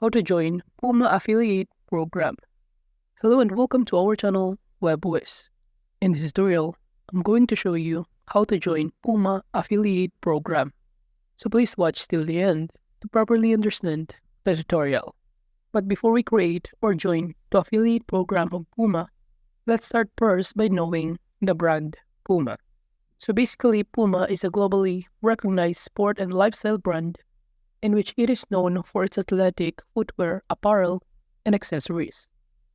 how to join Puma affiliate program. Hello and welcome to our channel Whizz. In this tutorial, I'm going to show you how to join Puma affiliate program. So please watch till the end to properly understand the tutorial. But before we create or join the affiliate program of Puma, let's start first by knowing the brand Puma. So basically, Puma is a globally recognized sport and lifestyle brand in which it is known for its athletic footwear, apparel, and accessories.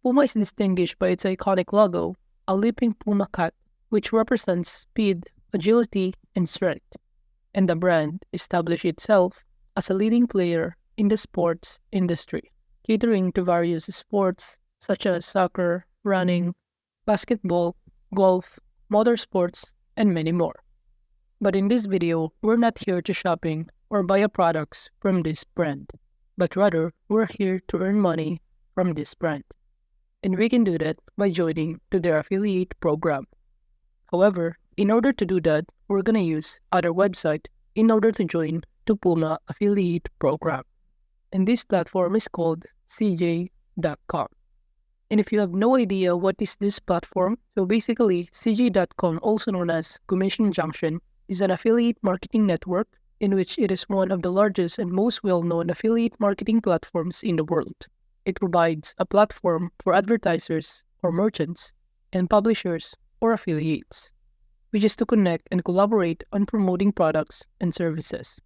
Puma is distinguished by its iconic logo, a leaping puma cat, which represents speed, agility, and strength. And the brand established itself as a leading player in the sports industry, catering to various sports such as soccer, running, basketball, golf, motorsports, and many more. But in this video, we're not here to shopping or buy products from this brand, but rather we're here to earn money from this brand. And we can do that by joining to their affiliate program. However, in order to do that, we're gonna use other website in order to join to Puma affiliate program. And this platform is called cj.com. And if you have no idea what is this platform, so basically cj.com, also known as Commission Junction, is an affiliate marketing network in which it is one of the largest and most well-known affiliate marketing platforms in the world. It provides a platform for advertisers or merchants and publishers or affiliates, which is to connect and collaborate on promoting products and services.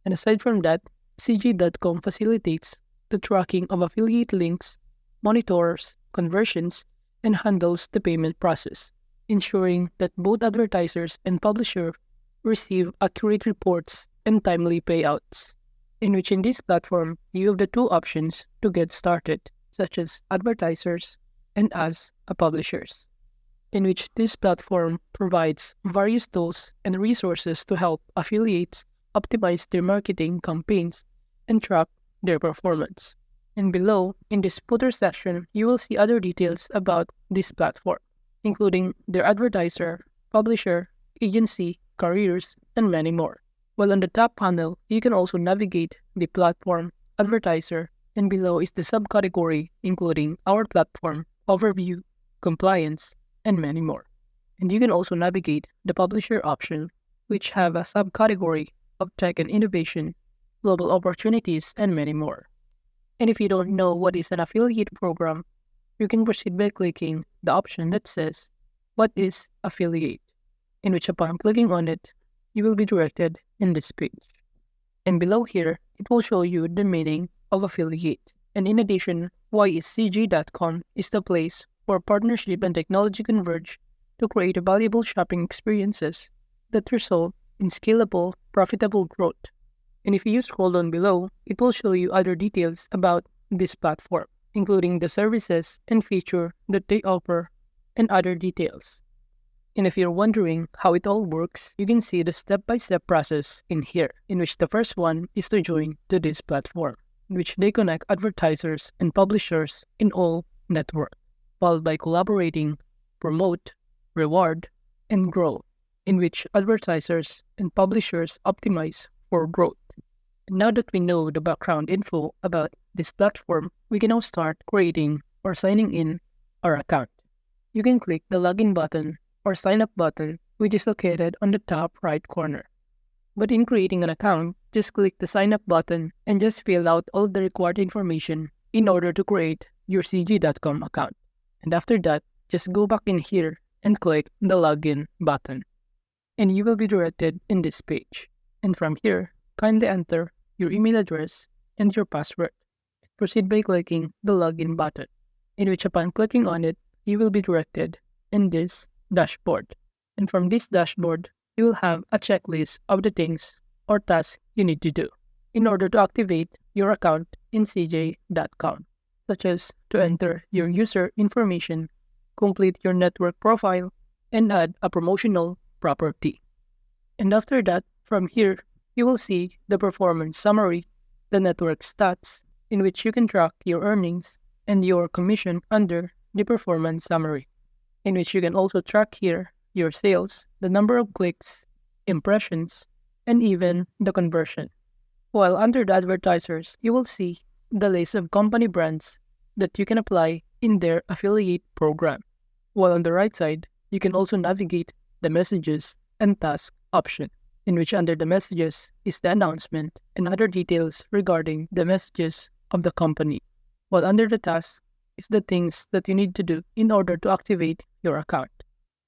And aside from that, cj.com facilitates the tracking of affiliate links, monitors conversions, and handles the payment process, ensuring that both advertisers and publisher receive accurate reports and timely payouts. In which in this platform, you have the two options to get started, such as advertisers and as a publishers. In which this platform provides various tools and resources to help affiliates optimize their marketing campaigns and track their performance. And below, in this footer section, you will see other details about this platform, including their advertiser, publisher, agency, careers, and many more. While on the top panel, you can also navigate the platform, advertiser, and below is the subcategory, including our platform, overview, compliance, and many more. And you can also navigate the publisher option, which have a subcategory of tech and innovation, global opportunities, and many more. And if you don't know what is an affiliate program, you can proceed by clicking the option that says, "What is affiliate?" in which upon clicking on it, you will be directed in this page. And below here, it will show you the meaning of affiliate. And in addition, why is cj.com is the place where partnership and technology converge to create valuable shopping experiences that result in scalable, profitable growth. And if you scroll down below, it will show you other details about this platform, including the services and feature that they offer and other details. And if you're wondering how it all works, you can see the step-by-step process in here, in which the first one is to join to this platform, in which they connect advertisers and publishers in all network, followed by collaborating, promote, reward, and grow, in which advertisers and publishers optimize for growth. Now that we know the background info about this platform, we can now start creating or signing in our account. You can click the login button or sign up button, which is located on the top right corner. But in creating an account, just click the sign up button and just fill out all the required information in order to create your cj.com account. And after that, just go back in here and click the login button. And you will be directed in this page. And from here, kindly enter your email address and your password. Proceed by clicking the login button, in which upon clicking on it, you will be directed in this dashboard. And from this dashboard, you will have a checklist of the things or tasks you need to do in order to activate your account in cj.com, such as to enter your user information, complete your network profile, and add a promotional property. And after that, from here, you will see the performance summary, the network stats, in which you can track your earnings and your commission under the performance summary, in which you can also track here your sales, the number of clicks, impressions, and even the conversion. While under the advertisers, you will see the list of company brands that you can apply in their affiliate program. While on the right side, you can also navigate the messages and task option, in which under the messages is the announcement and other details regarding the messages of the company. While under the task is the things that you need to do in order to activate your account.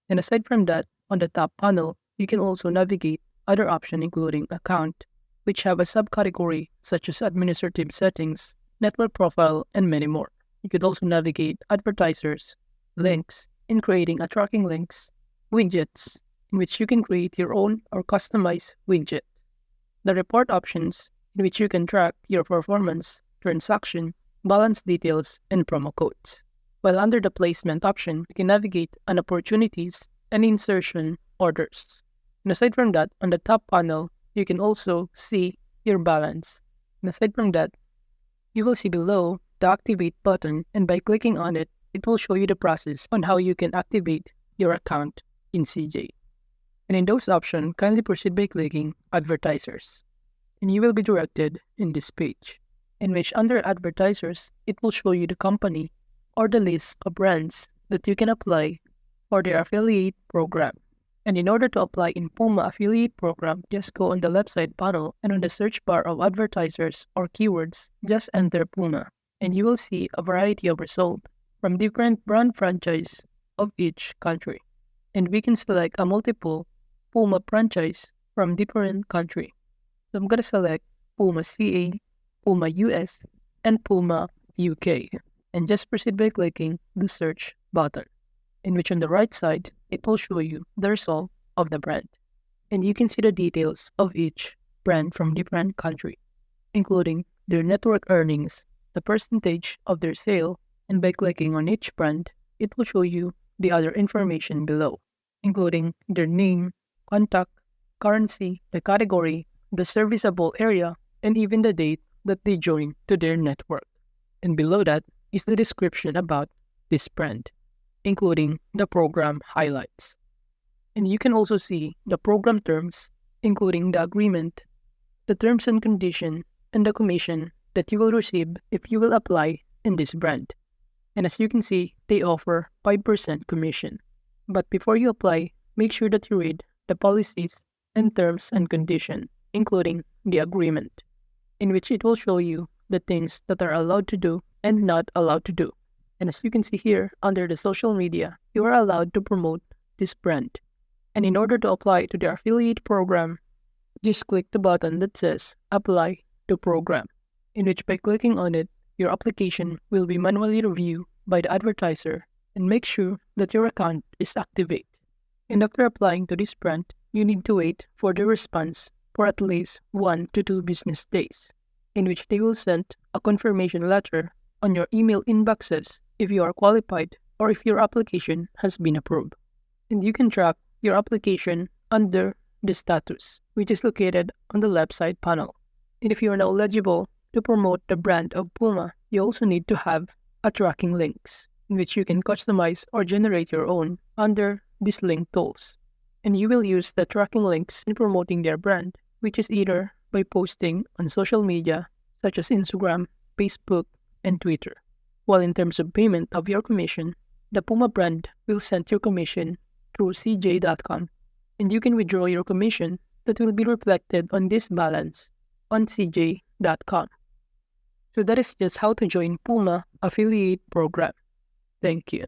And aside from that, on the top panel, you can also navigate other options including account, which have a subcategory such as administrative settings, network profile, and many more. You could also navigate advertisers, links, in creating a tracking links, widgets, in which you can create your own or customized widget. The report options, in which you can track your performance, transaction, balance details, and promo codes. While under the placement option, you can navigate on opportunities and insertion orders. And aside from that, on the top panel, you can also see your balance. And aside from that, you will see below the activate button, and by clicking on it, it will show you the process on how you can activate your account in CJ. And in those options, kindly proceed by clicking advertisers. And you will be directed in this page, in which under advertisers, it will show you the company or the list of brands that you can apply for their affiliate program. And in order to apply in Puma affiliate program, just go on the left side panel and on the search bar of advertisers or keywords, just enter Puma. And you will see a variety of results from different brand franchise of each country. And we can select a multiple Puma franchise from different country. So I'm going to select Puma CA, Puma US, and Puma UK. And just proceed by clicking the search button, in which on the right side, it will show you the result of the brand. And you can see the details of each brand from different country, including their network earnings, the percentage of their sale, and by clicking on each brand, it will show you the other information below, including their name, contact, currency, the category, the serviceable area, and even the date that they joined to their network. And below that is the description about this brand, including the program highlights. And you can also see the program terms, including the agreement, the terms and condition, and the commission that you will receive if you will apply in this brand. And as you can see, they offer 5% commission. But before you apply, make sure that you read the policies and terms and condition, including the agreement, in which it will show you the things that are allowed to do and not allowed to do. And as you can see here, under the social media, you are allowed to promote this brand. And in order to apply to their affiliate program, just click the button that says Apply to Program, in which by clicking on it, your application will be manually reviewed by the advertiser and make sure that your account is activated. And after applying to this brand, you need to wait for the response for at least 1 to 2 business days, in which they will send a confirmation letter on your email inboxes if you are qualified or if your application has been approved. And you can track your application under the status, which is located on the left side panel. And if you are now eligible to promote the brand of Puma, you also need to have a tracking links, in which you can customize or generate your own under these link tools. And you will use the tracking links in promoting their brand, which is either by posting on social media such as Instagram, Facebook, and Twitter. While in terms of payment of your commission, the Puma brand will send your commission through cj.com, and you can withdraw your commission that will be reflected on this balance on cj.com. So that is just how to join Puma affiliate program. Thank you.